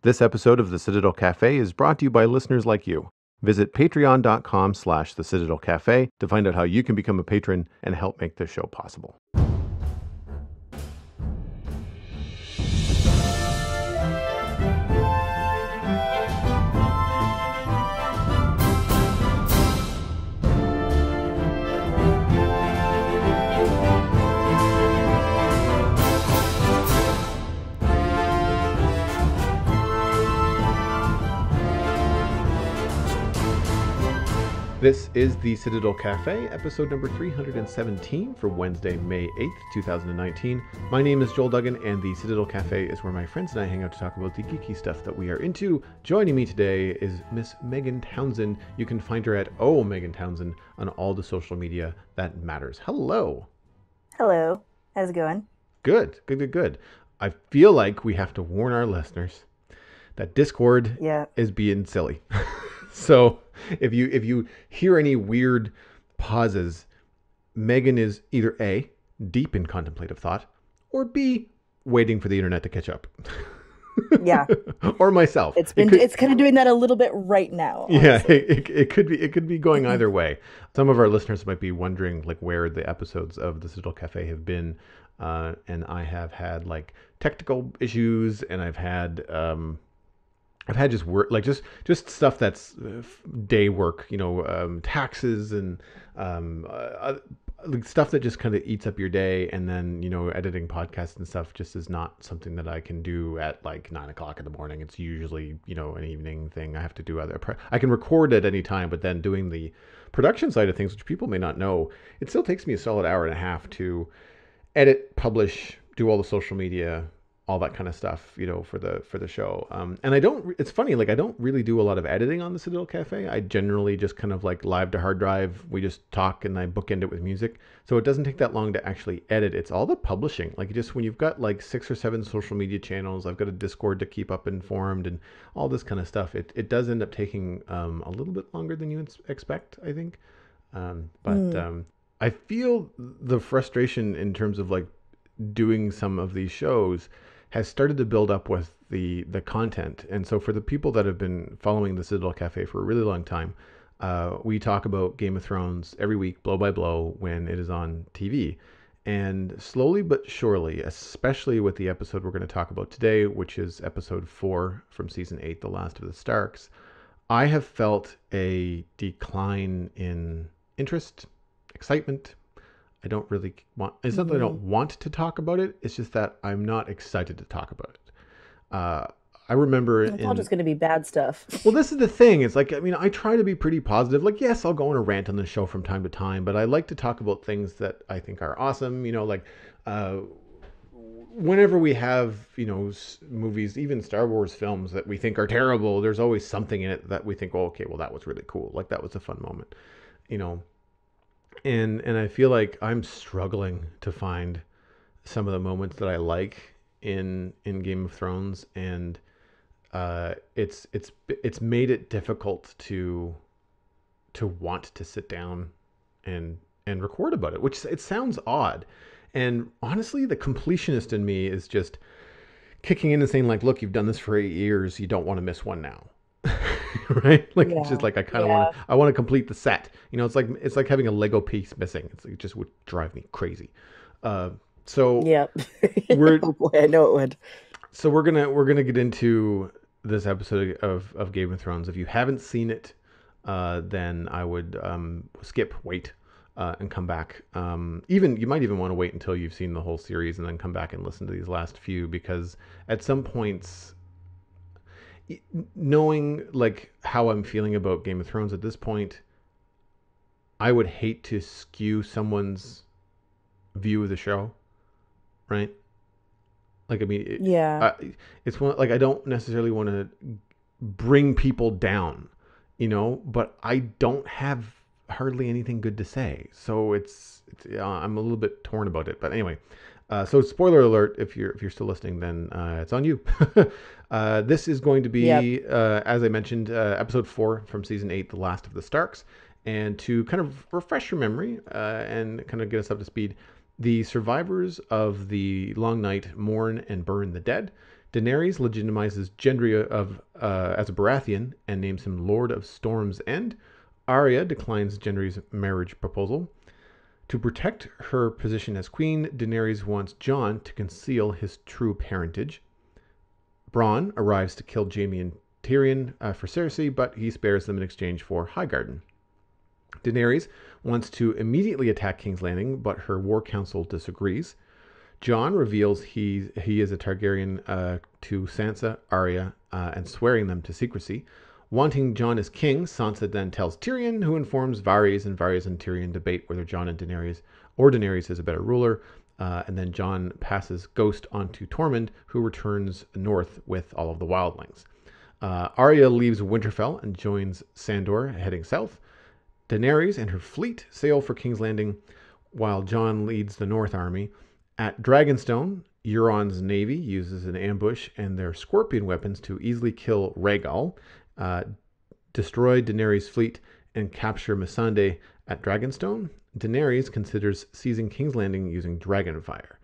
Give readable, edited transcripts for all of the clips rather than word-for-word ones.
This episode of the Citadel Cafe is brought to you by listeners like you. Visit patreon.com/the Citadel Cafe to find out how you can become a patron and help make this show possible. This is the Citadel Cafe, episode number 317 for Wednesday, May 8th, 2019. My name is Joel Duggan, and the Citadel Cafe is where my friends and I hang out to talk about the geeky stuff that we are into. Joining me today is Miss Megan Townshend. You can find her at Megan Townshend on all the social media that matters. Hello. Hello. How's it going? Good. I feel like we have to warn our listeners that Discord is being silly. So if you hear any weird pauses, Megan is either A, deep in contemplative thought, or B, waiting for the internet to catch up. Yeah. Or myself. It's kind of doing that a little bit right now. Honestly. Yeah, it could be going either way. Some of our listeners might be wondering like where the episodes of the Citadel Cafe have been, and I have had like technical issues, and I've had just work, like just stuff that's day work, taxes and stuff that just kind of eats up your day. And then, editing podcasts and stuff just is not something that I can do at like 9 o'clock in the morning. It's usually, an evening thing. I have to do I can record at any time, but then doing the production side of things, which people may not know, it still takes me a solid hour and a half to edit, publish, do all the social media, all that kind of stuff, for the show. And it's funny, like I don't really do a lot of editing on the Citadel Cafe. I generally just kind of like live to hard drive. We just talk and I bookend it with music. So it doesn't take that long to actually edit. It's all the publishing. Like just when you've got like 6 or 7 social media channels, I've got a Discord to keep up informed and all this kind of stuff. It does end up taking a little bit longer than you expect, I think. I feel the frustration in terms of like doing some of these shows has started to build up with the content. And so for the people that have been following the Citadel Cafe for a really long time, we talk about Game of Thrones every week, blow by blow, when it is on TV. And slowly but surely, especially with the episode we're going to talk about today, which is episode 4 from season 8, The Last of the Starks, I have felt a decline in interest, excitement. I don't really want, it's not that I don't want to talk about it. It's just that I'm not excited to talk about it. I remember it's all just going to be bad stuff. Well, this is the thing. It's like, I try to be pretty positive. Like, yes, I'll go on a rant on the show from time to time, but I like to talk about things that I think are awesome. Whenever we have, movies, even Star Wars films that we think are terrible, there's always something in it that we think, oh, okay, well, that was really cool. Like that was a fun moment, And I feel like I'm struggling to find some of the moments that I like in Game of Thrones, and it's made it difficult to want to sit down and record about it, which it sounds odd. And honestly, the completionist in me is just kicking in and saying like, look, you've done this for 8 years, you don't want to miss one now. Right? Like it's just like I kind of want to complete the set. It's like having a Lego piece missing. It just would drive me crazy. So yeah. Oh boy, I know it would. So we're gonna get into this episode of Game of Thrones. If you haven't seen it, then I would wait, and come back. You might even want to wait until you've seen the whole series and then come back and listen to these last few, because at some points, knowing like how I'm feeling about Game of Thrones at this point, I would hate to skew someone's view of the show, right? Like, it's one, like, I don't necessarily want to bring people down, but I don't have hardly anything good to say. So I'm a little bit torn about it, but anyway, so spoiler alert, if you're still listening, then it's on you. This is going to be, as I mentioned, episode 4 from season 8, The Last of the Starks. And to kind of refresh your memory and kind of get us up to speed, the survivors of the Long Night mourn and burn the dead. Daenerys legitimizes Gendry as a Baratheon and names him Lord of Storm's End. Arya declines Gendry's marriage proposal. To protect her position as queen, Daenerys wants Jon to conceal his true parentage. Bronn arrives to kill Jaime and Tyrion for Cersei, but he spares them in exchange for Highgarden. Daenerys wants to immediately attack King's Landing, but her war council disagrees. Jon reveals he is a Targaryen to Sansa, Arya, and swearing them to secrecy. Wanting Jon as king, Sansa then tells Tyrion, who informs Varys, and Varys and Tyrion debate whether Jon and Daenerys is a better ruler. And then Jon passes Ghost onto Tormund, who returns north with all of the wildlings. Arya leaves Winterfell and joins Sandor, heading south. Daenerys and her fleet sail for King's Landing, while Jon leads the North Army. At Dragonstone, Euron's navy uses an ambush and their scorpion weapons to easily kill Rhaegal, destroy Daenerys' fleet, and capture Missandei at Dragonstone. Daenerys considers seizing King's Landing using Dragonfire.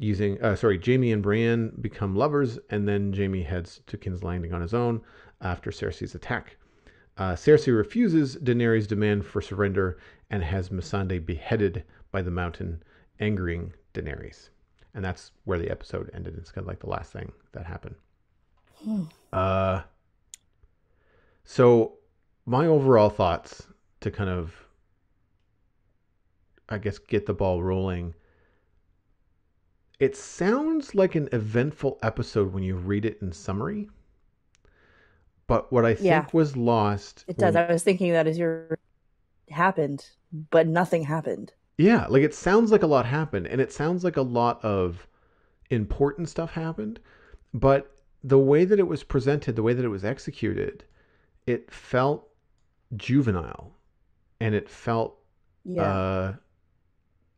Jaime and Brienne become lovers, and then Jaime heads to King's Landing on his own after Cersei's attack. Cersei refuses Daenerys' demand for surrender and has Missandei beheaded by the mountain, angering Daenerys. And that's where the episode ended. It's kind of like the last thing that happened. So my overall thoughts to kind of, I guess, get the ball rolling. It sounds like an eventful episode when you read it in summary. But what I think was lost... It does. I was thinking that happened, but nothing happened. Yeah, like it sounds like a lot happened, and it sounds like a lot of important stuff happened, but the way that it was presented, the way that it was executed, it felt juvenile, and it felt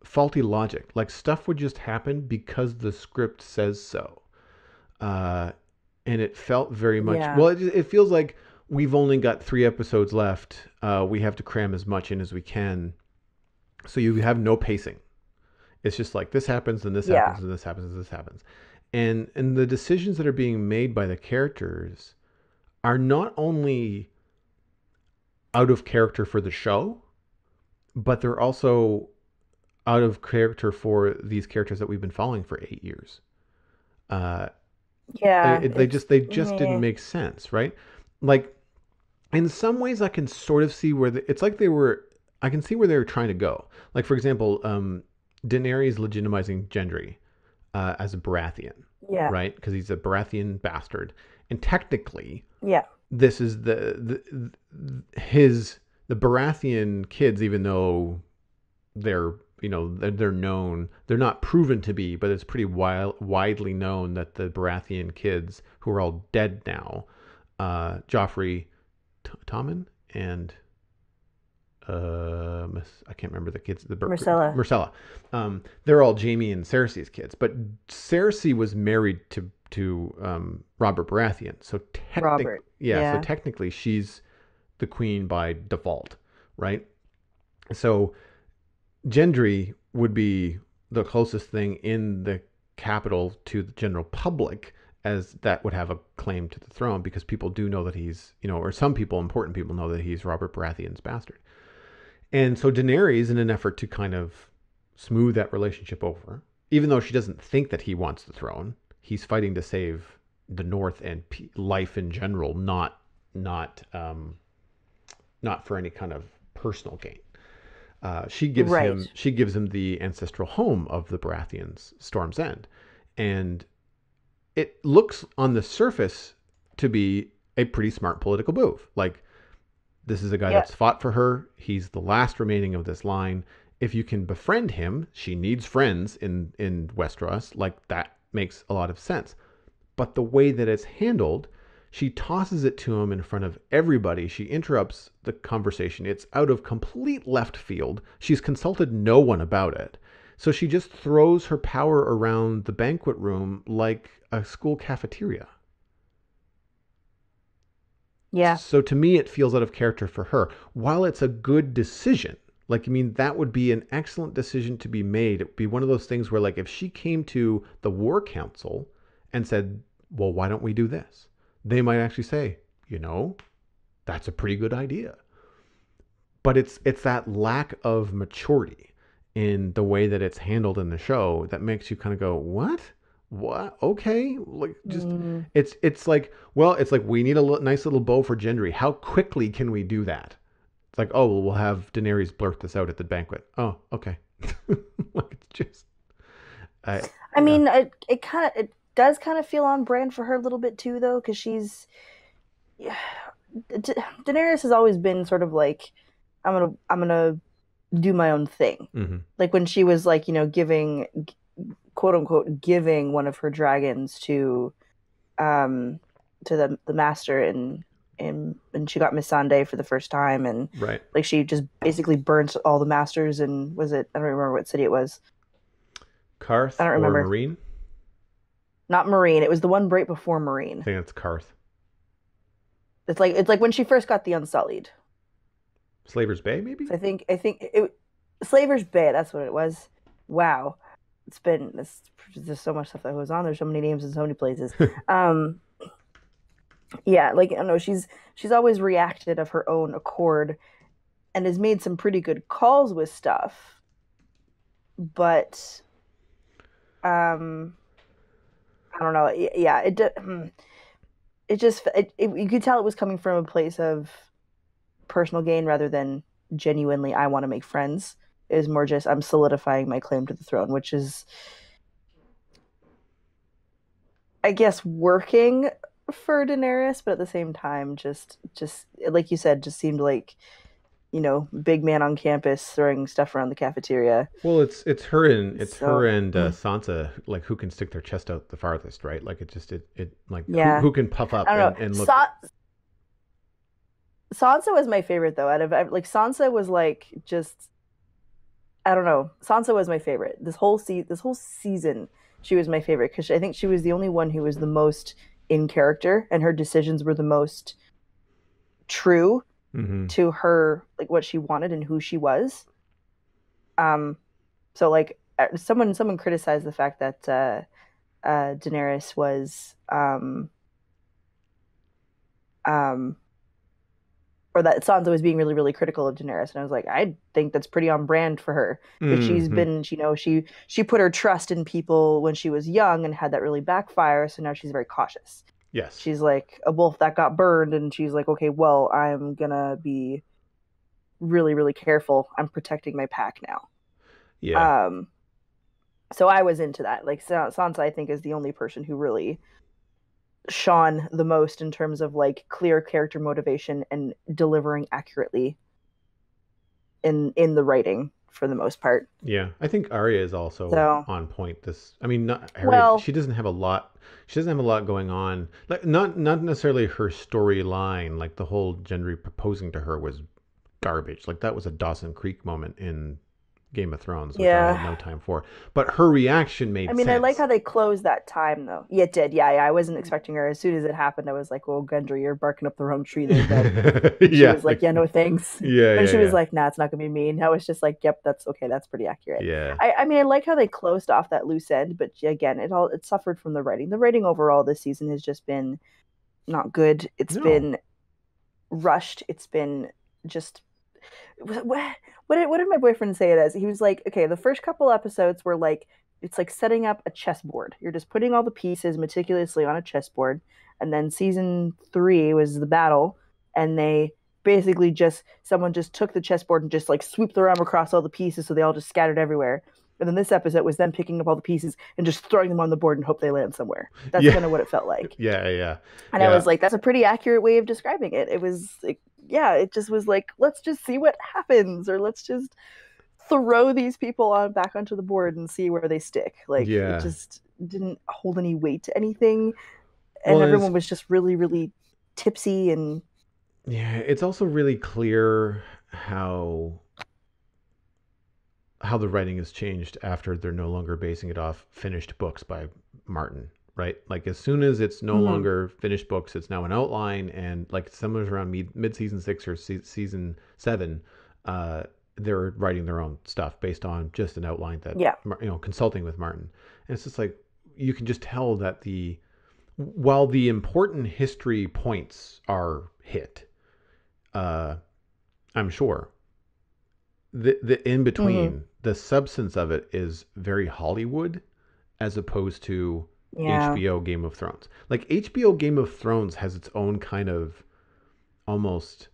faulty logic. Like stuff would just happen because the script says so. And it felt very much... Yeah. Well, it feels like we've only got 3 episodes left. We have to cram as much in as we can. So you have no pacing. It's just like this happens, and this happens, and this happens, and this happens. And the decisions that are being made by the characters are not only out of character for the show, but they're also out of character for these characters that we've been following for 8 years. They just didn't make sense, right? Like, in some ways, I can sort of see where it's like I can see where they were trying to go. Like, for example, Daenerys legitimizing Gendry as a Baratheon, right? Because he's a Baratheon bastard, and technically, this is the Baratheon kids, even though they're known, they're not proven to be, but it's pretty widely known that the Baratheon kids, who are all dead now, Joffrey, Tommen, and I can't remember the kids. Myrcella. They're all Jaime and Cersei's kids, but Cersei was married to Robert Baratheon, so so technically she's the queen by default, right? So Gendry would be the closest thing in the capital to the general public, as that would have a claim to the throne, because people do know that he's, or some people, important people, know that he's Robert Baratheon's bastard. And so Daenerys, in an effort to kind of smooth that relationship over, even though she doesn't think that he wants the throne, he's fighting to save the North and life in general, not for any kind of personal gain. She gives him the ancestral home of the Baratheons, Storm's End, and it looks on the surface to be a pretty smart political move. Like, this is a guy that's fought for her. He's the last remaining of this line. If you can befriend him, she needs friends in Westeros. Like, that makes a lot of sense. But the way that it's handled, she tosses it to him in front of everybody. She interrupts the conversation. It's out of complete left field. She's consulted no one about it. So she just throws her power around the banquet room like a school cafeteria. Yeah. So to me, it feels out of character for her. While it's a good decision, that would be an excellent decision to be made. It would be one of those things where, like, if she came to the War Council and said, well, why don't we do this? They might actually say, you know, that's a pretty good idea. But it's that lack of maturity in the way that it's handled in the show that makes you kind of go, what, okay, like just Mm, it's like, well, it's like we need a nice little bow for Gendry. How quickly can we do that? It's like, oh, well, we'll have Daenerys blurt this out at the banquet. Oh, okay. Like it's just I I yeah. mean, it does kind of feel on brand for her a little bit too, though, because she's yeah, Daenerys has always been sort of like, I'm gonna do my own thing. Mm-hmm. Like when she was like, giving, quote unquote, giving one of her dragons um to the master, and she got Miss Sunday for the first time, and Right. like she just basically burnt all the masters, and was it, I don't remember what city it was. I Karth don't or remember. Marine? Not Marine. It was the one right before I Marine. think it's Karth. It's like when she first got the Unsullied. Slaver's Bay, maybe? So I think it Slaver's Bay. That's what it was. Wow, there's so much stuff that goes on. There's so many names in so many places. Um, yeah, like I don't know. She's always reacted of her own accord and has made some pretty good calls with stuff, but um, I don't know. Yeah, it just you could tell it was coming from a place of personal gain rather than genuinely I want to make friends. It was more just I'm solidifying my claim to the throne, which is, I guess, working for Daenerys, but at the same time, just like you said, just seemed like big man on campus throwing stuff around the cafeteria. Well, it's her and So Sansa, like who can stick their chest out the farthest, right? Like it like who yeah, who can puff I up don't know. and look. Sansa was my favorite though. Out of like Sansa was like just I don't know. Sansa was my favorite. This whole season, she was my favorite because I think she was the only one who was the most in character, and her decisions were the most true Mm-hmm. to her, like what she wanted and who she was. Um, so like someone criticized the fact that Daenerys was um or that Sansa was being really, really critical of Daenerys, and I was like, I think that's pretty on brand for her because she's Mm-hmm. been, she put her trust in people when she was young and had that really backfire, so now she's very cautious. Yes. She's like a wolf that got burned, and she's like, okay, well, I'm gonna be really, really careful. I'm protecting my pack now. Yeah. Um, so I was into that. Like Sansa, I think, is the only person who really shone the most in terms of like clear character motivation and delivering accurately in the writing for the most part. Yeah. I think Arya is also So, on point. I mean, not Arya. well, She doesn't have a lot. She doesn't have a lot going on. Like not necessarily her storyline. Like the whole Gendry proposing to her was garbage. Like that was a Dawson Creek moment in Game of Thrones, which I had yeah. no time for. But her reaction I made mean, I like sense. how they closed that time, though. Yeah, it did. Yeah, yeah, I wasn't expecting her. As soon as it happened, I was like, "Well, Gendry, you're barking up the wrong tree there, bud." And she Yeah, was like, "Yeah, no thanks." yeah, And yeah, she was yeah, like, "Nah, it's not gonna be me." And I was just like, "Yep, that's okay. That's pretty accurate." yeah. I mean, I like how they closed off that loose end, but again, it suffered from the writing. The writing overall this season has just been not good. It's No, been rushed. It's been just what did my boyfriend say it as? He was like, okay, the first couple episodes were like it's like setting up a chessboard. You're just putting all the pieces meticulously on a chessboard, and then season 3 was the battle, and they basically just someone just took the chessboard and just like swooped the arm across all the pieces, so they all just scattered everywhere. And then this episode was them picking up all the pieces and just throwing them on the board and hope they land somewhere. That's yeah, kind of what it felt like. yeah, yeah, And I yeah. was like, that's a pretty accurate way of describing it. It was like, yeah, it just was like, let's just see what happens, or let's just throw these people on back onto the board and see where they stick. Like it Yeah. just didn't hold any weight to anything, and Well, everyone was just really, really tipsy and it's also really clear how the writing has changed after they're no longer basing it off finished books by Martin, right? Like as soon as it's no mm-hmm. longer finished books, it's now an outline, and like somewhere around mid season 6 or season 7, uh, they're writing their own stuff based on just an outline that Yeah. consulting with Martin, and it's just like you can just tell that while the important history points are hit, uh, I'm sure the in Hmm. between, the substance of it is very Hollywood as opposed to Yeah. HBO Game of Thrones. Like HBO Game of Thrones has its own kind of almost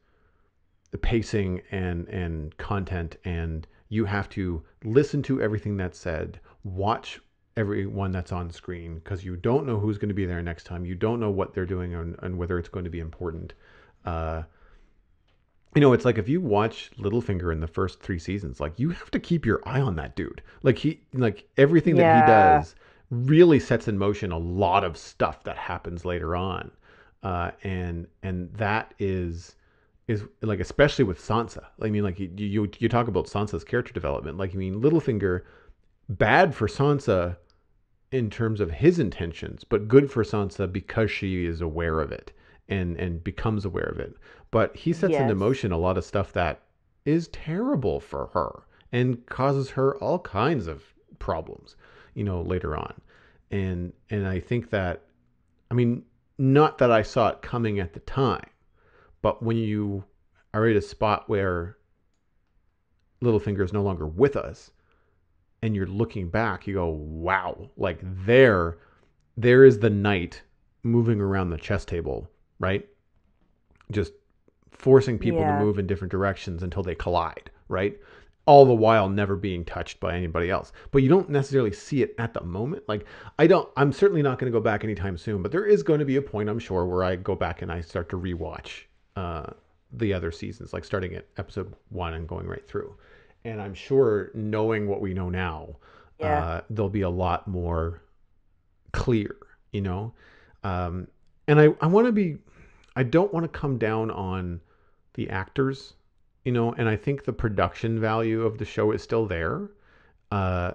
pacing and content, and you have to listen to everything that's said, watch everyone that's on screen because you don't know who's going to be there next time. You don't know what they're doing and whether it's going to be important. Uh, it's like if you watch Littlefinger in the first three seasons, like you have to keep your eye on that dude. Like everything that he Yeah. does really sets in motion a lot of stuff that happens later on, and that is like especially with Sansa. I mean, like you talk about Sansa's character development. Like I mean, Littlefinger bad for Sansa in terms of his intentions, but good for Sansa because she is aware of it and becomes aware of it. But he sets into Yes. motion a lot of stuff that is terrible for her and causes her all kinds of problems, later on. And I think that, I mean, not that I saw it coming at the time, but when you are at a spot where Littlefinger is no longer with us and you're looking back, you go, wow, like there is the knight moving around the chess table, right? Just forcing people to Yeah. move in different directions until they collide, right? All the while never being touched by anybody else. But you don't necessarily see it at the moment. Like I'm certainly not going to go back anytime soon, but there is going to be a point, I'm sure, where I go back and I start to rewatch the other seasons, like starting at episode 1 and going right through. And I'm sure, knowing what we know now, Yeah. there'll be a lot more clear, you know? Um, and I want to be, I don't want to come down on the actors, and I think the production value of the show is still there. Uh,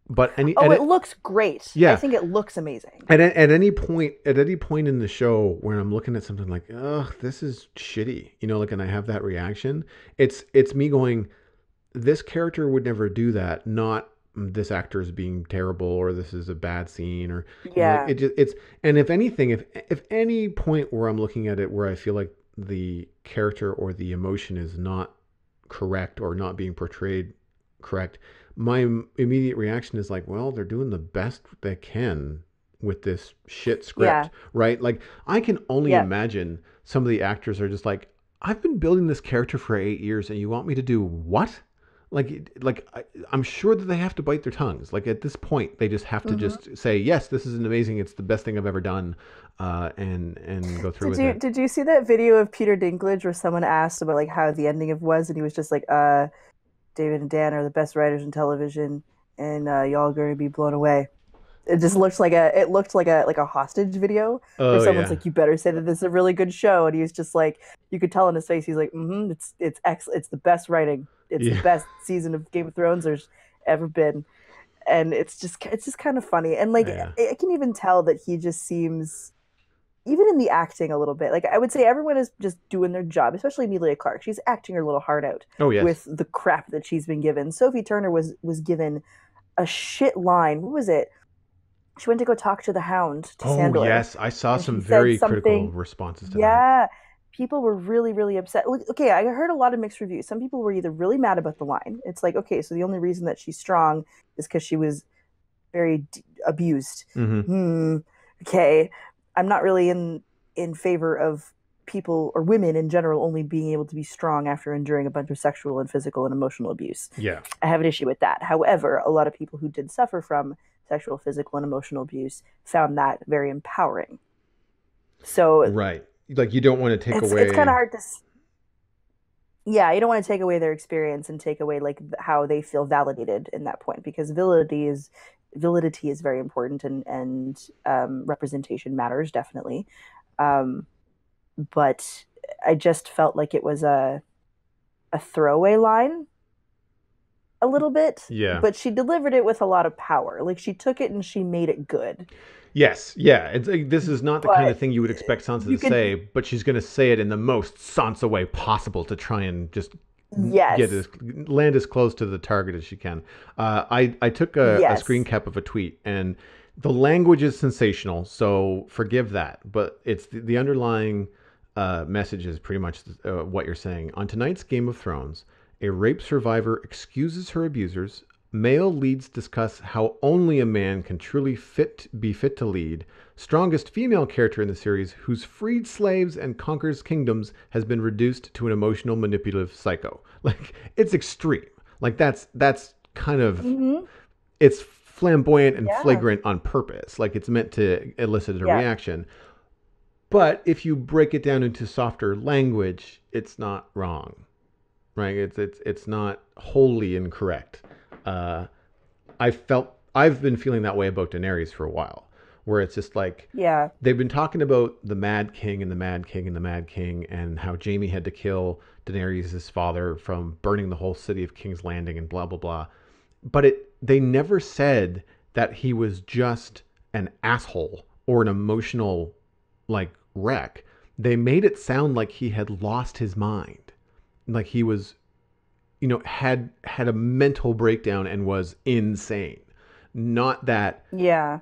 but Oh, it looks great. I yeah, think it looks amazing. at any point in the show where I'm looking at something like, ugh, this is shitty, like, and I have that reaction, it's me going, this character would never do that, not this actor is being terrible or this is a bad scene, or like Yeah. it's and if anything, if any point where I'm looking at it where I feel like the character or the emotion is not correct or not being portrayed correct, my immediate reaction is like, well, they're doing the best they can with this shit Yeah. script, right? Like I can only Yeah. imagine some of the actors are just like, I've been building this character for 8 years and you want me to do what? I'm sure that they have to bite their tongues. Like at this point, they just have to Hmm. just say, yes, this is an amazing. It's the best thing I've ever done, and go through Did with you it. did you see that video of Peter Dinklage where someone asked about like how the ending of was, and he was just like, David and Dan are the best writers in television, and y'all are going to be blown away. It looked like a hostage video where Oh someone's yeah, like, you better say that this is a really good show, and he was just like, you could tell in his face, he's like, it's the best writing, it's the yeah, best season of Game of Thrones there's ever been, and it's just kind of funny, and like yeah. I can even tell that he just seems, even in the acting a little bit, like I would say everyone is just doing their job, especially Emilia Clarke. She's acting her little heart out Oh yes. with the crap that she's been given. Sophie Turner was given a shit line. What was it? She went to go talk to the Hound, to Oh Sandor, yes. I saw and some she said very critical something. responses to that. Yeah, people were really, really upset. Like, okay, I heard a lot of mixed reviews. Some people were either really mad about the line. It's like, okay, so the only reason that she's strong is because she was very abused. Mm-hmm. Hmm. Okay, I'm not really in favor of people or women in general only being able to be strong after enduring a bunch of sexual and physical and emotional abuse. Yeah. I have an issue with that. However, a lot of people who did suffer from sexual, physical, and emotional abuse found that very empowering. So Right. Like you don't want to take it's kind of away. hard to, yeah, you don't want to take away their experience and take away like how they feel validated in that point, because validity is very important, and representation matters definitely. Um, but I just felt like it was a throwaway line a little bit, Yeah. but she delivered it with a lot of power. Like she took it and she made it good. Yes. Yeah. It's like, this is not the kind But of thing you would expect Sansa to you could, say, but she's going to say it in the most Sansa way possible to try and just get yes, as land as close to the target as she can. I took a screen yes, cap of a tweet, and The language is sensational, so forgive that. But it's the underlying message is pretty much what you're saying. On tonight's Game of Thrones, a rape survivor excuses her abusers. Male leads discuss how only a man can truly be fit to lead. Strongest female character in the series, who's freed slaves and conquers kingdoms, has been reduced to an emotional, manipulative psycho. Like it's extreme. Like that's kind of Mm-hmm. it's flamboyant and Yeah. flagrant on purpose. Like it's meant to elicit a Yeah. reaction. But if you break it down into softer language, it's not wrong, right? It's not wholly incorrect. Uh, I've been feeling that way about Daenerys for a while, where it's just like Yeah. they've been talking about the Mad King and the Mad King and the Mad King and how Jaime had to kill Daenerys' father from burning the whole city of King's Landing and blah blah blah. But they never said that he was just an asshole or an emotional like wreck. They made it sound like he had lost his mind, like he was, had a mental breakdown and was insane. Not that, Yeah.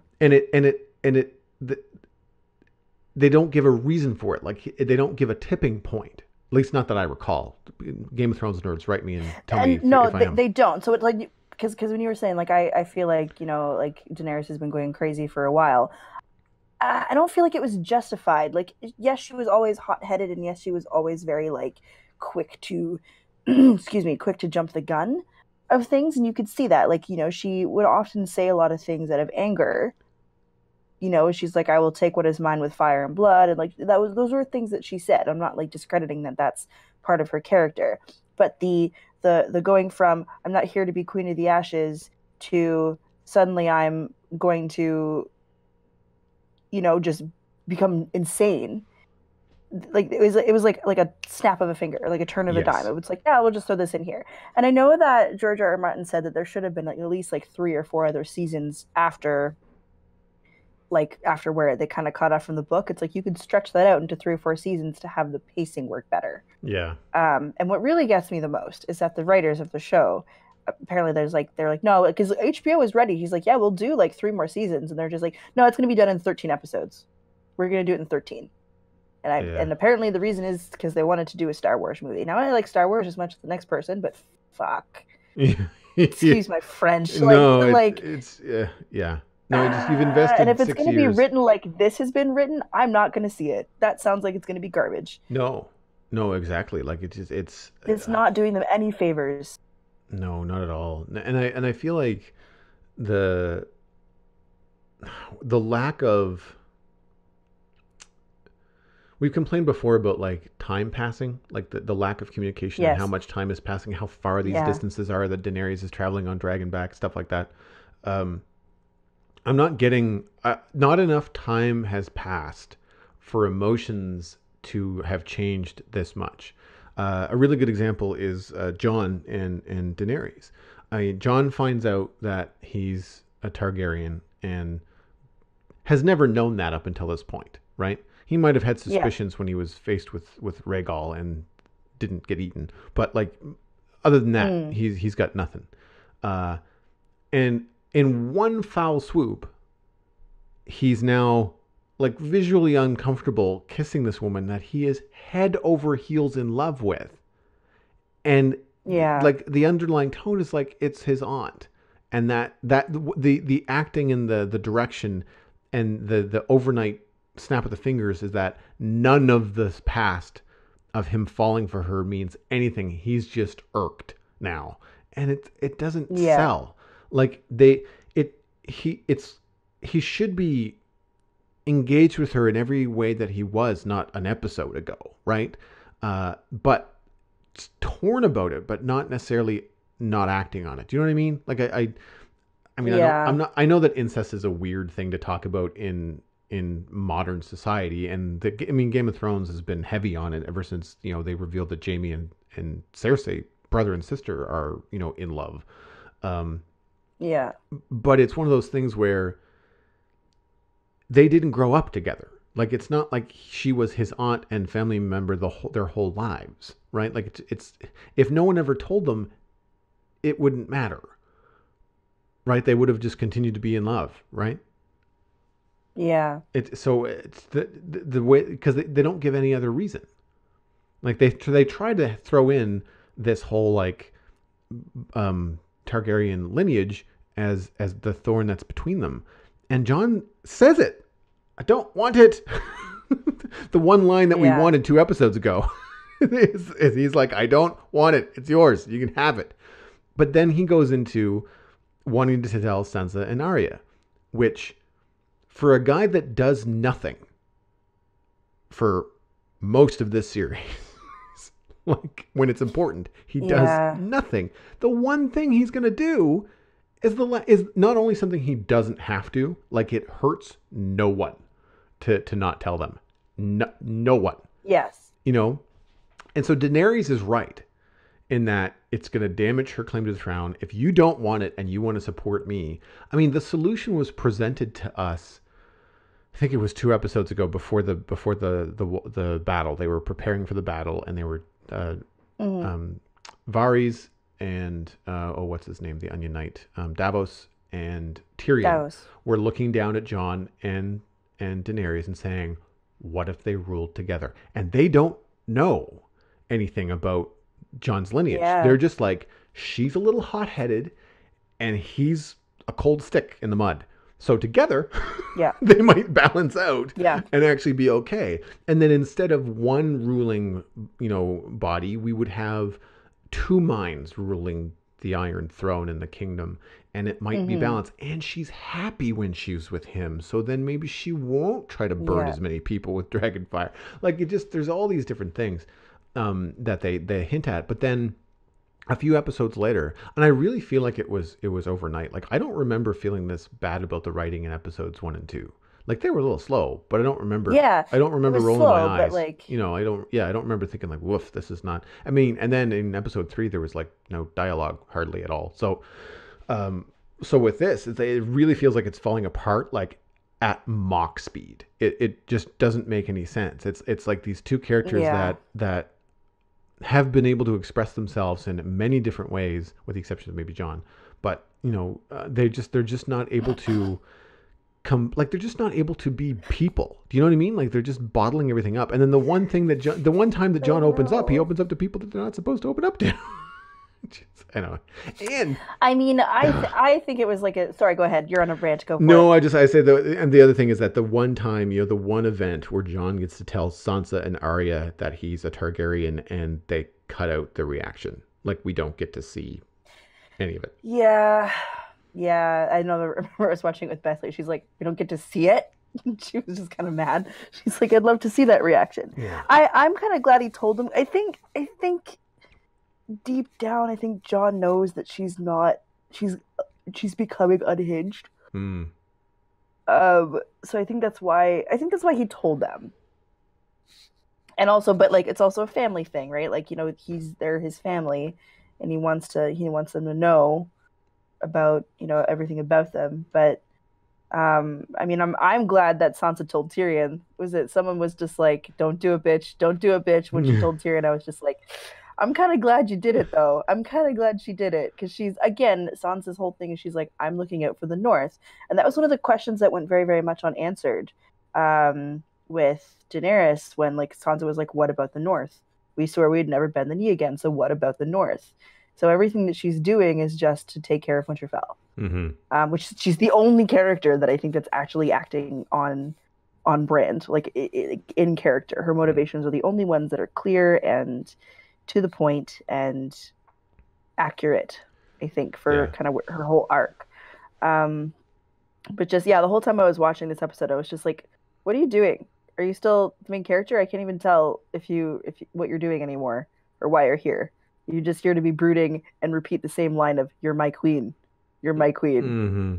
they don't give a reason for it. Like they don't give a tipping point. At least not that I recall. Game of Thrones nerds, write me and tell me And no, if I am. they don't. So it's like because when you were saying like I feel like like Daenerys has been going crazy for a while. I don't feel like it was justified. Like yes, she was always hot headed, and yes, she was always very like quick to excuse me, quick to jump the gun of things, and you could see that. Like she would often say a lot of things out of anger. She's like, I will take what is mine with fire and blood. And like, those were things that she said. I'm not like discrediting that that's part of her character, but the going from, I'm not here to be queen of the ashes to suddenly I'm going to, just become insane. Like it was like a snap of a finger, like a turn of a dime. Yes. It was like, yeah, we'll just throw this in here. And I know that George R. R. Martin said that there should have been like at least like 3 or 4 other seasons after where they kind of cut off from the book. It's like you could stretch that out into 3 or 4 seasons to have the pacing work better. Yeah. And what really gets me the most is that the writers of the show, apparently they're like, no, because HBO is ready. He's like, yeah, we'll do like 3 more seasons, and they're just like, no, it's going to be done in 13 episodes. We're going to do it in 13. Yeah. And apparently the reason is because they wanted to do a Star Wars movie. Now I like Star Wars as much as the next person, but fuck, excuse my French. No, it's yeah. No, you've And invested if it's six going to be years. written like this has been written, I'm not going to see it. That sounds like it's going to be garbage. No, no, exactly. Like it's It's not doing them any favors. no, not at all. And I feel like the the lack of we've complained before about like time passing, like the lack of communication and how Yes. much time is passing, how far these Yeah. distances are that Daenerys is traveling on Dragonback, stuff like that. Um, I'm not getting not enough time has passed for emotions to have changed this much. A really good example is Jon and Daenerys. Jon finds out that he's a Targaryen and has never known that up until this point, right? He might have had Yeah. suspicions when he was faced with Rhaegal and didn't get eaten, but like other than that, Mm. he's got nothing. Uh, and in one foul swoop, he's now like visually uncomfortable kissing this woman that he is head over heels in love with, and Yeah. like the underlying tone is like it's his aunt, and the acting and the direction and the overnight snap of the fingers is that none of this past of him falling for her means anything. He's just irked now, and it doesn't Yeah. sell. Like they it he should be engaged with her in every way that he was not an episode ago, right? But torn about it, but not necessarily not acting on it. Do you know what I mean? Like I mean, Yeah. I know that incest is a weird thing to talk about in modern society, and I mean, Game of Thrones has been heavy on it ever since they revealed that Jaime and Cersei, brother and sister, are in love. Um, Yeah. but it's one of those things where they didn't grow up together. Like it's not like she was his aunt and family member their whole lives, right? Like it's if no one ever told them, it wouldn't matter, right? They would have just continued to be in love, right? Yeah. It's the way, because they don't give any other reason. Like they try to throw in this whole like Targaryen lineage as the thorn that's between them, and Jon says it. I don't want it. The one line that we Yeah. wanted 2 episodes ago is he's like, I don't want it. It's yours. You can have it. But then he goes into wanting to tell Sansa and Arya, which for a guy that does nothing for most of this series, like when it's important, he does Yeah. nothing. The one thing he's going to do is not only something he doesn't have to, like it hurts no one to not tell them. No one, Yes. you know? And so Daenerys is right in that it's going to damage her claim to the throne. If you don't want it and you want to support me, I mean, the solution was presented to us. I think it was 2 episodes ago before the battle. They were preparing for the battle, and they were Hmm. Varys and what's his name, the Onion Knight, Davos and Tyrion That were looking down at Jon and Daenerys and saying, "What if they ruled together?" And they don't know anything about Jon's lineage. They're Yeah. just like, she's a little hot-headed, and he's a cold stick in the mud. So together, Yeah. they might balance out Yeah. and actually be okay. And then instead of one ruling, body, we would have two minds ruling the Iron Throne in the kingdom, and it might be Hmm. balanced. And she's happy when she's with him, so then maybe she won't try to burn Yeah. as many people with dragonfire. Like, there's all these different things that they hint at, but then a few episodes later, and I really feel like it was overnight. Like, I don't remember feeling this bad about the writing in episodes 1 and 2. Like, they were a little slow, but I don't remember. Yeah. I don't It remember was rolling my slow, but eyes. like, I don't. Yeah, I don't remember thinking like, "Woof, this is not." I mean, and then in episode 3, there was like no dialogue hardly at all. Um, so with this, it really feels like it's falling apart, like at mock speed. It just doesn't make any sense. It's like these two characters yeah. that have been able to express themselves in many different ways, with the exception of maybe Jon. But they're just not able to come. Like, they're just not able to be people. Do you know what I mean? Like, they're just bottling everything up. And then the one time that I Jon opens up, he know. opens up to people that they're not supposed to open up to. I know. And I mean, I think it was like a. Sorry, go ahead. You're on a rant. Go for no, it. I say and the other thing is that the one time, the one event where Jon gets to tell Sansa and Arya that he's a Targaryen, and they cut out the reaction. Like, we don't get to see any of it. Yeah. Yeah. I know. Remember I was watching it with Bethany. She's like, we don't get to see it. She was just kind of mad. She's like, I'd love to see that reaction. Yeah. I'm kind of glad he told them. I think deep down, I think Jon knows that she's not. She's becoming unhinged. Mm. So I think that's why. I think that's why he told them. And also, but like, it's also a family thing, right? Like, they're his family, and he wants them to know about everything about them. But I mean, I'm glad that Sansa told Tyrion. Was it someone was just like, "Don't do it, bitch! Don't do it, bitch!" When she told Tyrion, I was just like, "I'm kind of glad you did it, though. I'm kind of glad she did it because Sansa's whole thing is she's like, I'm looking out for the North, and that was one of the questions that went very, very much unanswered with Daenerys when like Sansa was like, "What about the North? We swore we'd never bend the knee again. So what about the North?" So everything that she's doing is just to take care of Winterfell, Mm-hmm. which she's the only character that I think that's actually acting on brand, like in character. Her motivations are the only ones that are clear and to the point and accurate, I think, for Yeah. kind of her whole arc. Um, but just yeah, the whole time I was watching this episode, I was just like, "What are you doing? Are you still the main character? I can't even tell if you what you're doing anymore or why you're here. You're just here to be brooding and repeat the same line of 'You're my queen, you're my queen' Mm-hmm.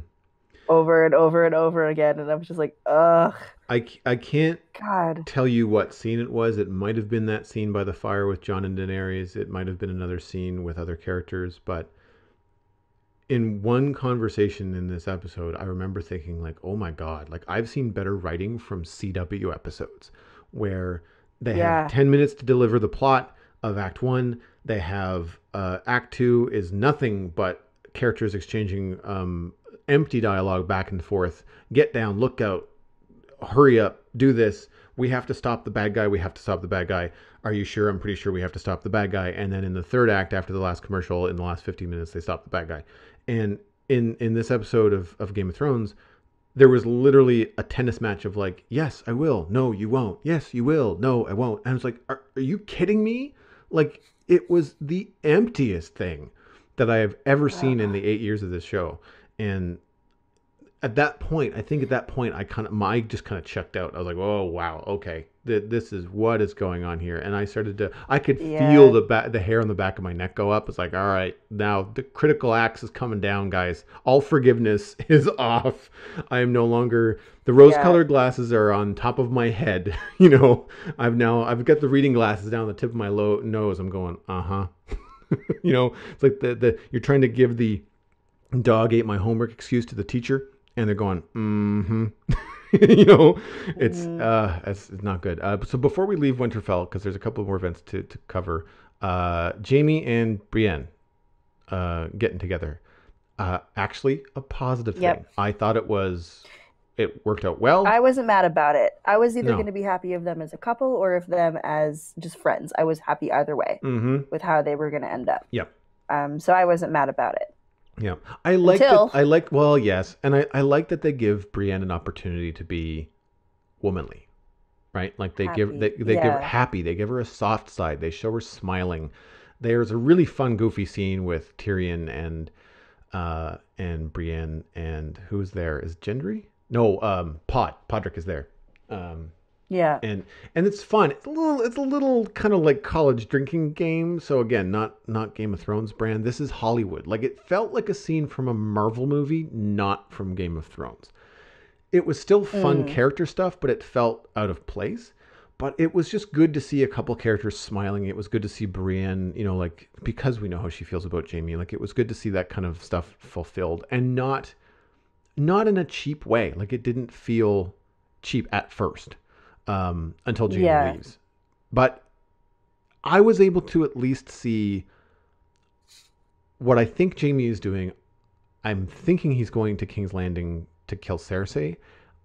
over and over and over again." And I was just like, "Ugh, I can't God, tell you what scene it was. It might have been that scene by the fire with Jon and Daenerys. It might have been another scene with other characters. But in one conversation in this episode, I remember thinking like, "Oh my god!" Like, I've seen better writing from CW episodes where they have yeah, 10 minutes to deliver the plot of Act One. They have Act Two is nothing but characters exchanging empty dialogue back and forth. Get down, look out, hurry up, do this. We have to stop the bad guy. We have to stop the bad guy. Are you sure? I'm pretty sure we have to stop the bad guy. And then in the third act, after the last commercial, in the last 15 minutes, they stop the bad guy. And in this episode of Game of Thrones, there was literally a tennis match of like, yes, I will. No, you won't. Yes, you will. No, I won't. And I was like, are you kidding me? Like, it was the emptiest thing that I have ever seen in the 8 years of this show. And at that point, I think I just kind of checked out. I was like, oh, wow. Okay. This is what is going on here. And I could feel the hair on the back of my neck go up. It's like, all right, now the critical axe is coming down, guys. All forgiveness is off. I am no longer, the rose colored glasses are on top of my head. I've got the reading glasses down the tip of my nose. I'm going, it's like you're trying to give the dog ate my homework excuse to the teacher. And they're going, it's not good. So before we leave Winterfell, because there's a couple more events to cover, Jamie and Brienne getting together, actually a positive thing. I thought it worked out well. I wasn't mad about it. I was either going to be happy of them as a couple or of them as just friends. I was happy either way with how they were going to end up. Yep. So I wasn't mad about it. Yeah, I like that they give Brienne an opportunity to be womanly, right? Like they give her happy, they give her a soft side, they show her smiling. There's a really fun, goofy scene with Tyrion and Brienne, and who's there? Is Gendry? No, Podrick is there. And it's fun. It's a little kind of like college drinking game. So again, not Game of Thrones brand. This is Hollywood. Like it felt like a scene from a Marvel movie, not from Game of Thrones. It was still fun character stuff, but it felt out of place. But it was just good to see a couple characters smiling. It was good to see Brienne, like because we know how she feels about Jamie. Like it was good to see that kind of stuff fulfilled, and not in a cheap way. Like it didn't feel cheap at first. Until Jamie leaves. But I was able to at least see what I think Jamie is doing. I'm thinking he's going to King's Landing to kill Cersei.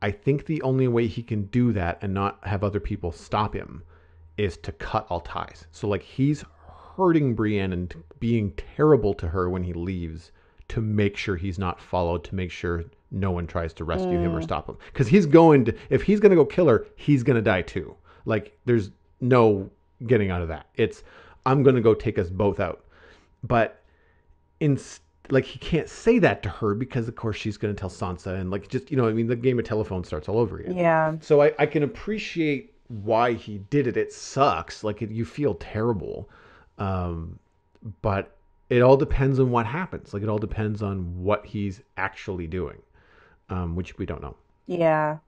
I think the only way he can do that and not have other people stop him is to cut all ties. So like he's hurting Brienne and being terrible to her when he leaves to make sure he's not followed, to make sure no one tries to rescue him or stop him. Because if he's going to go kill her, he's going to die too. Like, there's no getting out of that. I'm going to go take us both out. But he can't say that to her because, of course, she's going to tell Sansa. And, the game of telephone starts all over again. Yeah. So I can appreciate why he did it. It sucks. You feel terrible. But it all depends on what happens. It all depends on what he's actually doing. Which we don't know. Yeah.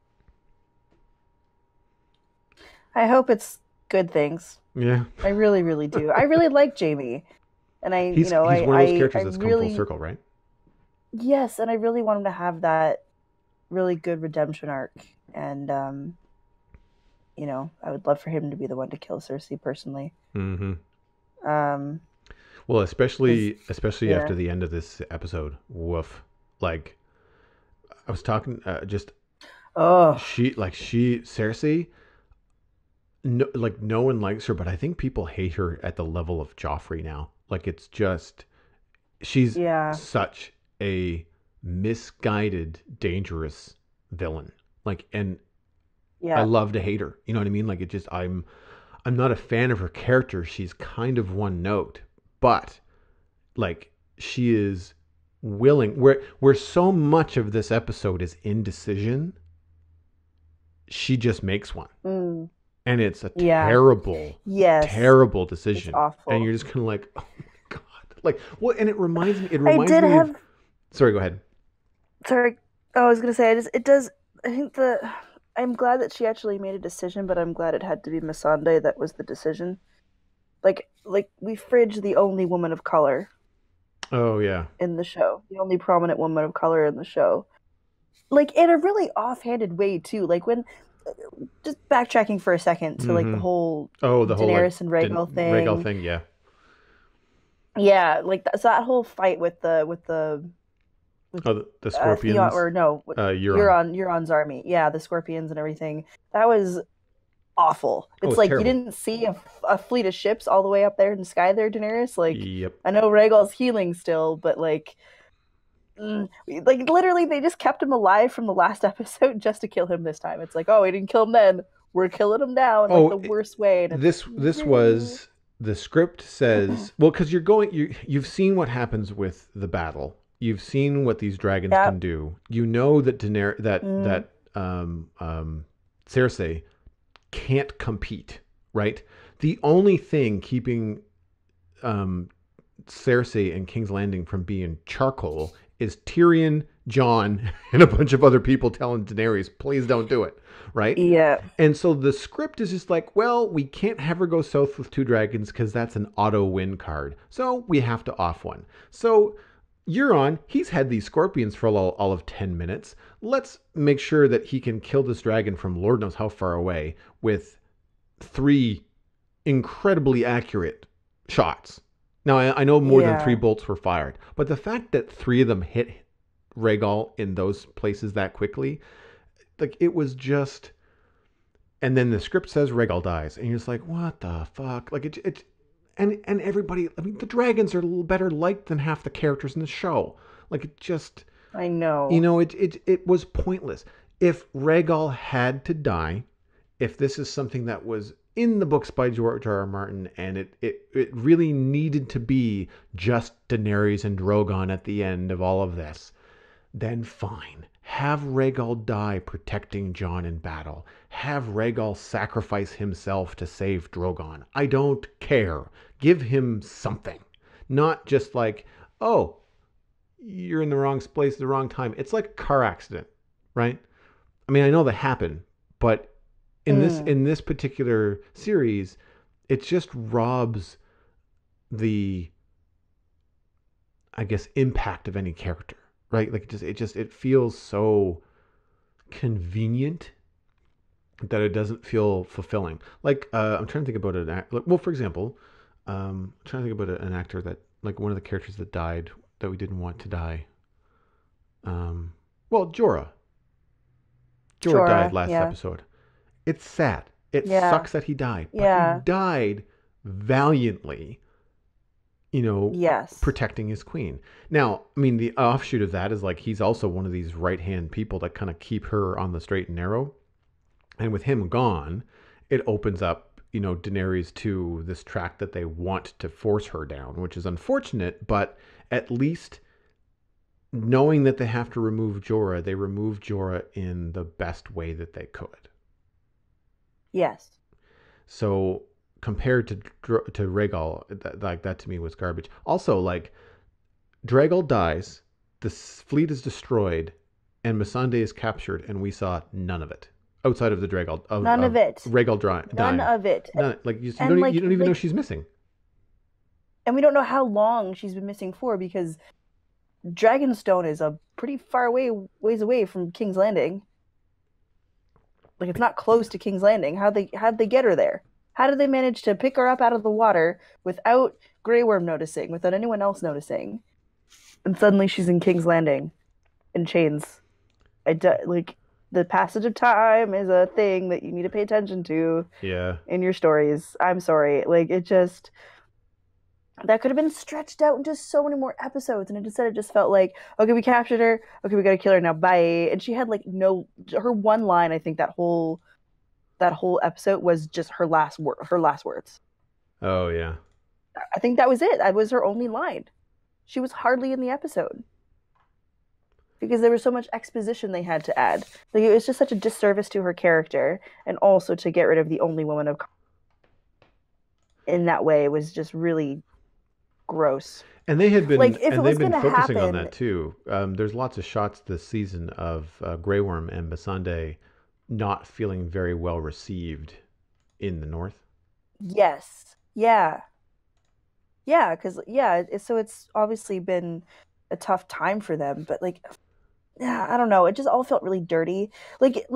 I hope it's good things. Yeah. I really, really do. I really like Jamie. And he's one of those characters that's come full circle, right? Yes, and I really want him to have that really good redemption arc. And, I would love for him to be the one to kill Cersei personally. Mm-hmm. Well, especially after the end of this episode. Woof. I was talking Cersei, no one likes her, but I think people hate her at the level of Joffrey now. It's just, she's such a misguided, dangerous villain. I love to hate her. You know what I mean? I'm not a fan of her character. She's kind of one note, but she is willing, where so much of this episode is indecision, she just makes one. And it's a terrible decision. It's awful. And you're just kind of like, oh my God. And it reminds me sorry, go ahead. Sorry. I was going to say, I'm glad that she actually made a decision, but I'm glad it had to be Missandei that was the decision. We fridge the only woman of color. Oh, yeah. In the show. The only prominent woman of color in the show. In a really offhanded way, too. When... Just backtracking for a second to, the whole Daenerys and Rhaegal thing. Rhaegal thing, yeah. Yeah, so that whole fight with the with Oh, the Theon, Scorpions, or no, Euron. Euron's army. Yeah, the Scorpions and everything. That was awful. Oh, It's it's like you terrible. didn't see a fleet of ships all the way up there in the sky there, Daenerys. Like, Yep. I know Rhaegal's healing still, but like literally they just kept him alive from the last episode just to kill him this time. It's like, oh, we didn't kill him then. We're killing him now in like Oh, the worst way. And it's like, this was the script says, well, because you've seen what happens with the battle. You've seen what these dragons yeah. can do. You know that Mm, Cersei can't compete, right? The only thing keeping um, Cersei and King's Landing from being charcoal is Tyrion, Jon, and a bunch of other people telling Daenerys, please don't do it, right? yeah. And so the script is just like, well, we can't have her go south with two dragons because that's an auto win card. So we have to off one. So Euron, he's had these scorpions for all of 10 minutes. Let's make sure that he can kill this dragon from Lord knows how far away with three incredibly accurate shots. Now, I know more than three Yeah. bolts were fired, but the fact that three of them hit Rhaegal in those places that quickly, like it was just. And then the script says Rhaegal dies, and you're just like, what the fuck? Like and everybody. I mean, the dragons are a little better liked than half the characters in the show. Like it just, I know. it was pointless. If Rhaegal had to die, if this is something that was in the books by George R. R. Martin, and it really needed to be just Daenerys and Drogon at the end of all of this, then fine. Have Rhaegal die protecting Jon in battle. Have Rhaegal sacrifice himself to save Drogon. I don't care. Give him something. Not just like, oh, you're in the wrong place at the wrong time. It's like a car accident, right? I mean, I know that happened, but Mm, in this particular series, it just robs the, I guess, impact of any character, right? Like it feels so convenient that it doesn't feel fulfilling. Like I'm trying to think about it. Well, for example, I'm trying to think about an actor that, like, one of the characters that died that we didn't want to die. Um, well, Jorah. Jorah died Jorah. last Yeah. episode. It's sad. It Yeah. sucks that he died, but he Yeah. died valiantly, Yes. protecting his queen. Now, I mean, the offshoot of that is like he's also one of these right hand people that kind of keep her on the straight and narrow. And with him gone, it opens up, Daenerys to this track that they want to force her down, which is unfortunate, but at least knowing that they have to remove Jorah, they remove Jorah in the best way that they could. Yes. So compared to Rhaegal, that to me was garbage. Also, like, Rhaegal dies, the fleet is destroyed, and Missandei is captured, and we saw none of it outside of the Rhaegal None of it. Rhaegal None dying. of it. None. Like And you don't even know she's missing. and we don't know how long she's been missing for because Dragonstone is a pretty far away ways away from King's Landing. Like it's not close to King's Landing. How'd they get her there? How did they manage to pick her up out of the water without Grey Worm noticing, without anyone else noticing? And suddenly she's in King's Landing in chains. Like the passage of time is a thing that you need to pay attention to Yeah. in your stories. I'm sorry. Like it just that could have been stretched out into so many more episodes, and instead it just felt like, okay, we captured her, okay, we gotta kill her now, bye. And she had like no, her one line, I think that whole episode was just her last words. Oh yeah. I think that was it. That was her only line. She was hardly in the episode because there was so much exposition they had to add. Like it was just such a disservice to her character, and also to get rid of the only woman of in that way was just really gross. And they had been Like if it and they've was been gonna focusing on happen, that too. There's lots of shots this season of Grey Worm and Missandei not feeling very well received in the North. yes, yeah, yeah, because yeah, so it's obviously been a tough time for them, but like, yeah, I don't know, it just all felt really dirty. Like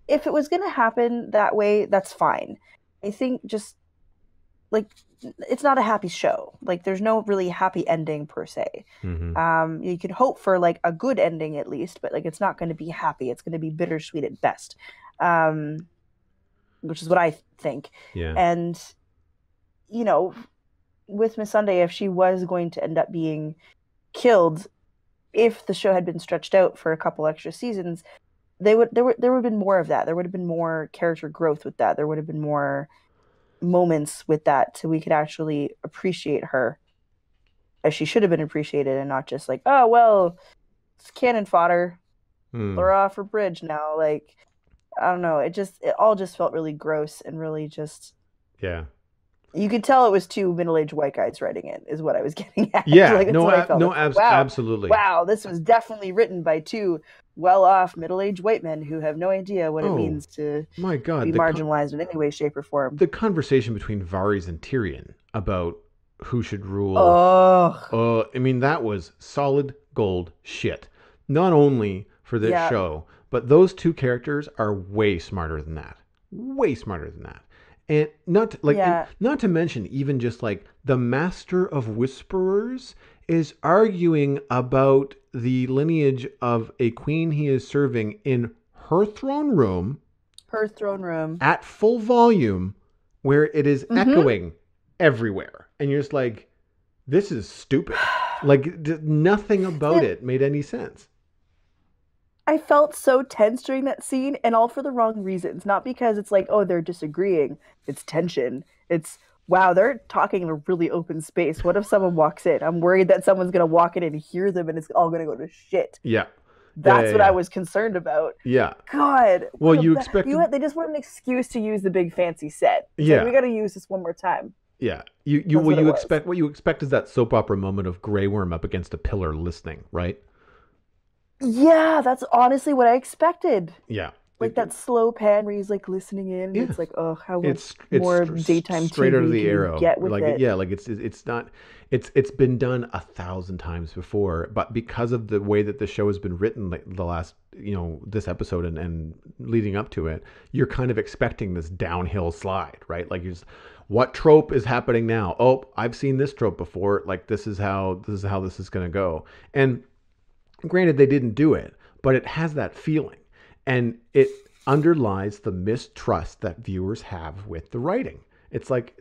if it was gonna happen that way, that's fine. I think just like it's not a happy show. Like there's no really happy ending per se. Mm-hmm. You could hope for like a good ending at least, but like it's not going to be happy. It's going to be bittersweet at best, um, which is what I think. Yeah. And you know, with Miss Sunday, if she was going to end up being killed, if the show had been stretched out for a couple extra seasons, there would have been more of that. There would have been more character growth with that. There would have been more moments with that, so we could actually appreciate her as she should have been appreciated, and not just like, oh well, it's cannon fodder. Mm. They're off for bridge now. Like I don't know. It all just felt really gross and really just. Yeah. You could tell it was two middle-aged white guys writing it, is what I was getting at. Yeah. Like, that's No. what I felt. No. Like, wow, Absolutely. wow, this was definitely written by two well-off middle-aged white men who have no idea what it means to my God, be marginalized in any way, shape, or form. The conversation between Varys and Tyrion about who should rule. Oh, I mean, that was solid gold shit. Not only for this show, but those two characters are way smarter than that. Way smarter than that. And not to mention even just like the Master of Whisperers is arguing about the lineage of a queen he is serving in her throne room. Her throne room. At full volume, where it is echoing everywhere. And you're just like, this is stupid. Like, nothing about it made any sense. I felt so tense during that scene, and all for the wrong reasons. Not because it's like, oh, they're disagreeing. It's tension. It's, wow, they're talking in a really open space. What if someone walks in? I'm worried that someone's going to walk in and hear them, and it's all going to go to shit. Yeah. That's what I was concerned about. Yeah. God. Well, you expect... They just want an excuse to use the big fancy set. Yeah. We got to use this one more time. Yeah. What you expect is that soap opera moment of Grey Worm up against a pillar listening, right? Yeah, that's honestly what I expected. Yeah. Like that slow pan where he's like listening in, and it's like, oh, how much more daytime straight TV out of the arrow. Get with like it? Yeah, like it's not. It's been done 1,000 times before, but because of the way that the show has been written, like the last, this episode and leading up to it, you're kind of expecting this downhill slide, right? Like what trope is happening now? Oh, I've seen this trope before. Like this is how this is going to go. And granted, they didn't do it, but it has that feeling, and it underlies the mistrust that viewers have with the writing. It's like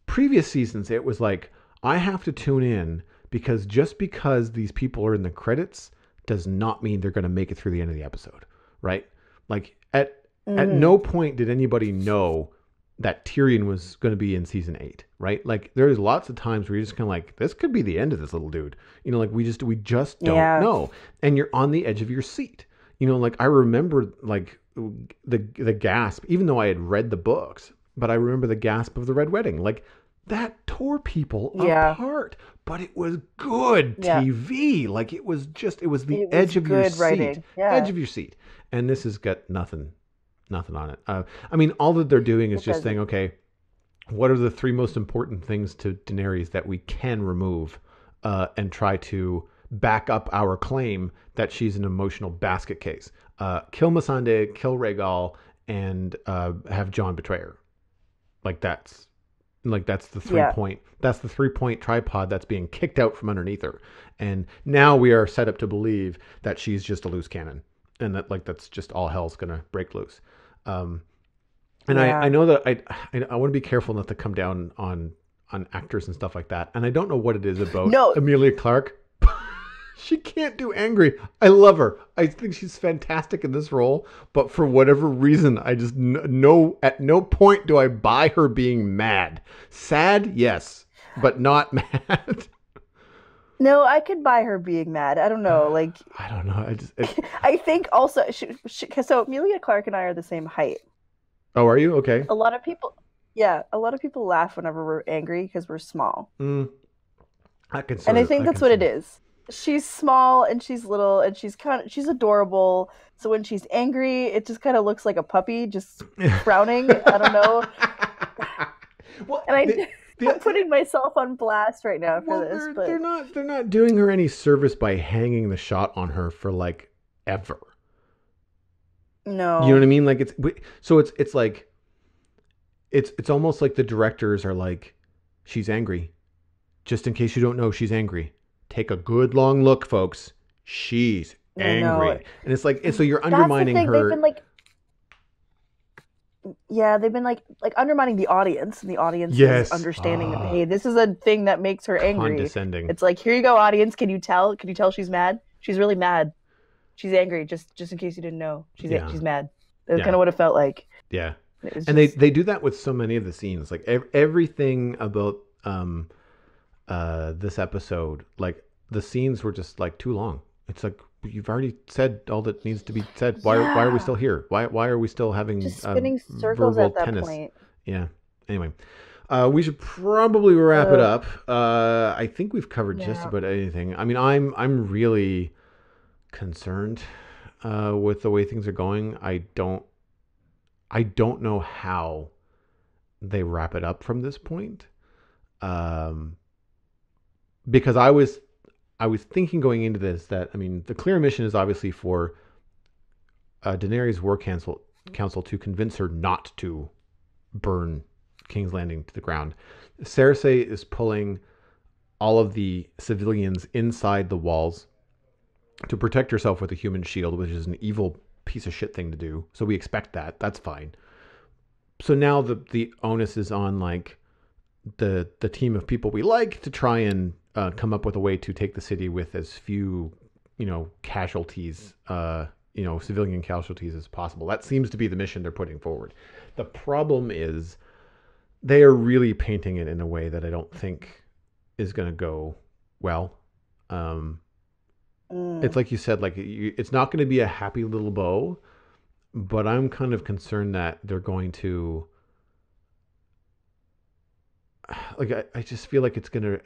previous seasons, it was like, I have to tune in because just because these people are in the credits does not mean they're going to make it through the end of the episode, right? Like at no point did anybody know that Tyrion was going to be in season 8, right? Like there's lots of times where you're just kind of like, this could be the end of this little dude. Like we just don't know. And you're on the edge of your seat. Like I remember like the gasp, even though I had read the books, but I remember the gasp of the Red Wedding. Like that tore people apart, but it was good TV. Like it was the edge of your seat, edge of your seat. And this has got nothing on it. I mean, all that they're doing is just saying, okay, what are the 3 most important things to Daenerys that we can remove and try to back up our claim that she's an emotional basket case. Kill Missandei, kill Rhaegal, and have Jon betray her. That's the 3-point. That's the 3-point tripod that's being kicked out from underneath her. And now we are set up to believe that she's just a loose cannon, and that that's just all hell's gonna break loose. I know that I want to be careful not to come down on actors and stuff like that. And I don't know what it is about Emilia Clarke. She can't do angry. I love her. I think she's fantastic in this role. But for whatever reason, I just know at no point do I buy her being mad. Sad, yes, but not mad. No, I could buy her being mad. I don't know. I don't know. I think also, so Emilia Clarke and I are the same height. Oh, are you? Okay. A lot of people laugh whenever we're angry because we're small. I think that's what it is. She's small and she's little and she's adorable. So when she's angry, it just kind of looks like a puppy just frowning. I don't know. Well, and I'm putting myself on blast right now for this. But they're not doing her any service by hanging the shot on her for ever. No. You know what I mean? It's almost like the directors are like, She's angry. Just in case you don't know, she's angry. Take a good long look, folks. She's I know. angry. And it's like, and so you're That's the undermining thing. They've been her. like, yeah, they've been like undermining the audience and the audience's Yes. understanding of, hey, this is a thing that makes her angry. Condescending. It's like, here you go, audience. Can you tell? Can you tell she's mad? She's really mad. She's angry. Just in case you didn't know, Yeah. she's mad. That's kind Yeah. of what it felt like. Yeah. It was And just they do that with so many of the scenes. Like everything about this episode, like the scenes were just like too long. It's like you've already said all that needs to be said. Why are we yeah, still here? Why are we still having just spinning circles verbal at that tennis? point. Yeah. Anyway, we should probably wrap it Uh, up. I think we've covered just yeah, about anything. I mean, I'm really concerned with the way things are going. I don't know how they wrap it up from this point. Um, because I was thinking going into this that, I mean, the clear mission is obviously for Daenerys' war council to convince her not to burn King's Landing to the ground. Cersei is pulling all of the civilians inside the walls to protect herself with a human shield, which is an evil piece of shit thing to do. So we expect that. That's fine. So now the onus is on like the team of people we like to try and come up with a way to take the city with as few, casualties, civilian casualties as possible. That seems to be the mission they're putting forward. The problem is they are really painting it in a way that I don't think is going to go well. Um, it's mm, like you said, like it's not going to be a happy little bow, but I'm kind of concerned that they're going to like I just feel like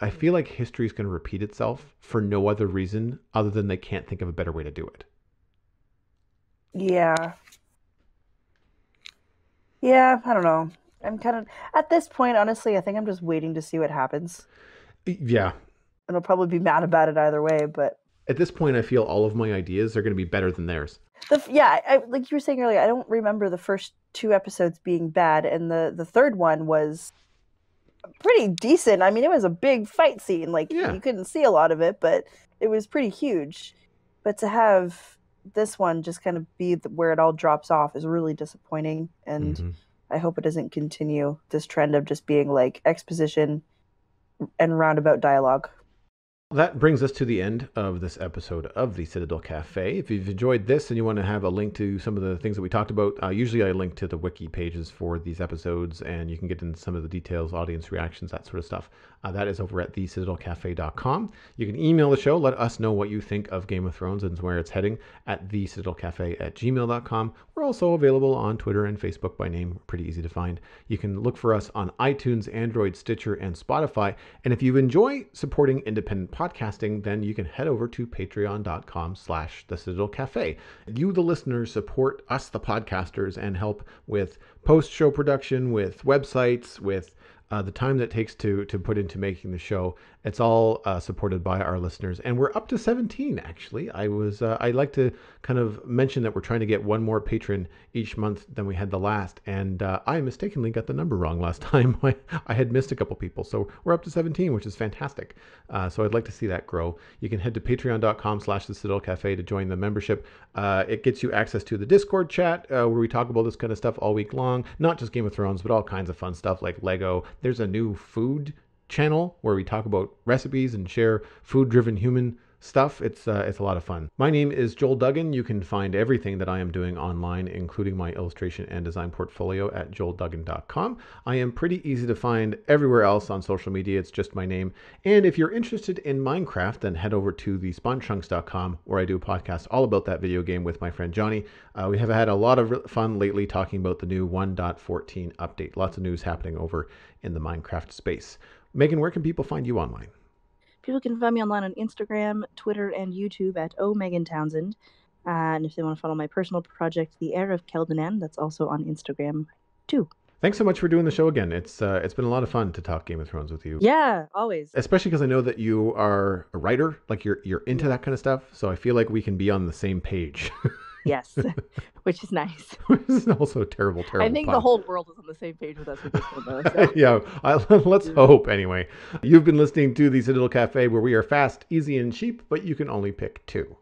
I feel like history is gonna repeat itself for no other reason other than they can't think of a better way to do it. yeah, yeah. I don't know. I'm kind of at this point, honestly. I think I'm just waiting to see what happens, Yeah. and I'll probably be mad about it either way. But At this point I feel all of my ideas are gonna be better than theirs. yeah, like you were saying earlier, I don't remember the first two episodes being bad, and the third one was pretty decent. I mean, it was a big fight scene. Like Yeah. you couldn't see a lot of it, but it was pretty huge. But to have this one just kind of be where it all drops off is really disappointing, and Mm-hmm. I hope it doesn't continue this trend of just being like exposition and roundabout dialogue. That brings us to the end of this episode of the Citadel Cafe. If you've enjoyed this and you want to have a link to some of the things that we talked about, usually I link to the wiki pages for these episodes and you can get into some of the details, audience reactions, that sort of stuff. That is over at thecitadelcafe.com. You can email the show, let us know what you think of Game of Thrones and where it's heading at thecitadelcafe@gmail.com. We're also available on Twitter and Facebook by name, pretty easy to find. You can look for us on iTunes, Android, Stitcher, and Spotify. And if you enjoy supporting independent podcasting, then you can head over to patreon.com/the Citadel Cafe. You, the listeners, support us, the podcasters, and help with post-show production, with websites, with the time that it takes to put into making the show. It's all supported by our listeners, and we're up to 17 actually. I'd like to kind of mention that we're trying to get one more patron each month than we had the last, and I mistakenly got the number wrong last time. I had missed a couple people, so we're up to 17, which is fantastic. So I'd like to see that grow. You can head to patreon.com/the Citadel Cafe to join the membership. It gets you access to the Discord chat where we talk about this kind of stuff all week long, not just Game of Thrones, but all kinds of fun stuff like Lego. There's a new food channel where we talk about recipes and share food-driven human stuff. It's a lot of fun. My name is Joel Duggan. You can find everything that I am doing online, including my illustration and design portfolio at joelduggan.com. I am pretty easy to find everywhere else on social media. It's just my name. And if you're interested in Minecraft, then head over to thespawnchunks.com where I do a podcast all about that video game with my friend Johnny. We have had a lot of fun lately talking about the new 1.14 update. Lots of news happening over in the Minecraft space. Megan, where can people find you online? People can find me online on Instagram, Twitter, and YouTube at Townshend. And if they want to follow my personal project, The Heir of Keldanan, that's also on Instagram too. Thanks so much for doing the show again. It's been a lot of fun to talk Game of Thrones with you. Yeah, always. Especially because I know that you are a writer, like you're into that kind of stuff. So I feel like we can be on the same page. Yes, which is nice. This is also a terrible, I terrible think the pun. whole world is on the same page with us with this one, though. So. Yeah, let's hope anyway. You've been listening to the Citadel Cafe, where we are fast, easy, and cheap, but you can only pick two.